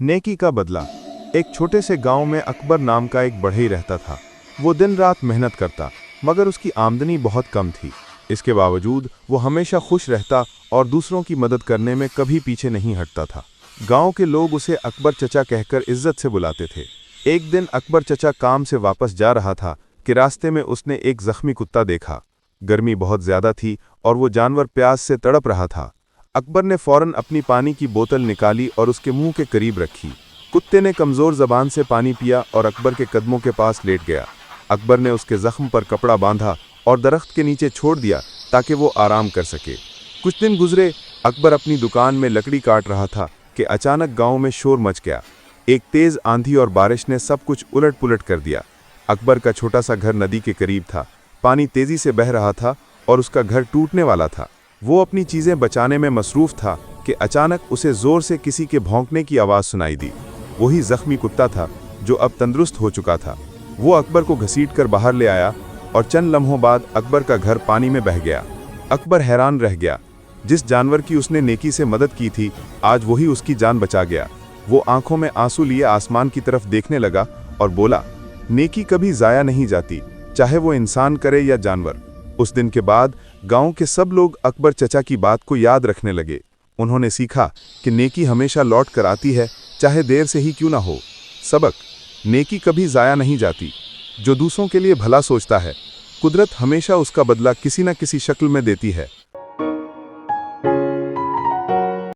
नेकी का बदला। एक छोटे से गांव में अकबर नाम का एक बढ़ई रहता था। वो दिन रात मेहनत करता, मगर उसकी आमदनी बहुत कम थी। इसके बावजूद वो हमेशा खुश रहता और दूसरों की मदद करने में कभी पीछे नहीं हटता था। गांव के लोग उसे अकबर चचा कहकर इज्जत से बुलाते थे। एक दिन अकबर चचा काम से वापस जा रहा था कि रास्ते में उसने एक जख्मी कुत्ता देखा। गर्मी बहुत ज्यादा थी और वो जानवर प्यास से तड़प रहा था। अकबर ने फौरन अपनी पानी की बोतल निकाली और उसके मुंह के करीब रखी। कुत्ते ने कमजोर जबान से पानी पिया और अकबर के कदमों के पास लेट गया। अकबर ने उसके जख्म पर कपड़ा बांधा और दरख्त के नीचे छोड़ दिया ताकि वो आराम कर सके। कुछ दिन गुजरे, अकबर अपनी दुकान में लकड़ी काट रहा था कि अचानक गांव में शोर मच गया। एक तेज आंधी और बारिश ने सब कुछ उलट पुलट कर दिया। अकबर का छोटा सा घर नदी के करीब था। पानी तेजी से बह रहा था और उसका घर टूटने वाला था। वो अपनी चीजें बचाने में मसरूफ था कि अचानक उसे जोर से किसी के भौंकने की आवाज सुनाई दी। वही जख्मी कुत्ता था जो अब तंदुरुस्त हो चुका था। वो अकबर को घसीटकर बाहर ले आया और चंद लम्हों बाद अकबर का घर पानी में बह गया। अकबर हैरान रह गया। जिस जानवर की उसने नेकी से मदद की थी, आज वही उसकी जान बचा गया। वो आंखों में आंसू लिए आसमान की तरफ देखने लगा और बोला, नेकी कभी जाया नहीं जाती, चाहे वो इंसान करे या जानवर। उस दिन के बाद गांव के सब लोग अकबर चचा की बात को याद रखने लगे। उन्होंने सीखा कि नेकी हमेशा लौट कर आती है, चाहे देर से ही क्यों ना हो। सबक: नेकी कभी जाया नहीं जाती। जो दूसरों के लिए भला सोचता है, कुदरत हमेशा उसका बदला किसी न किसी शक्ल में देती है।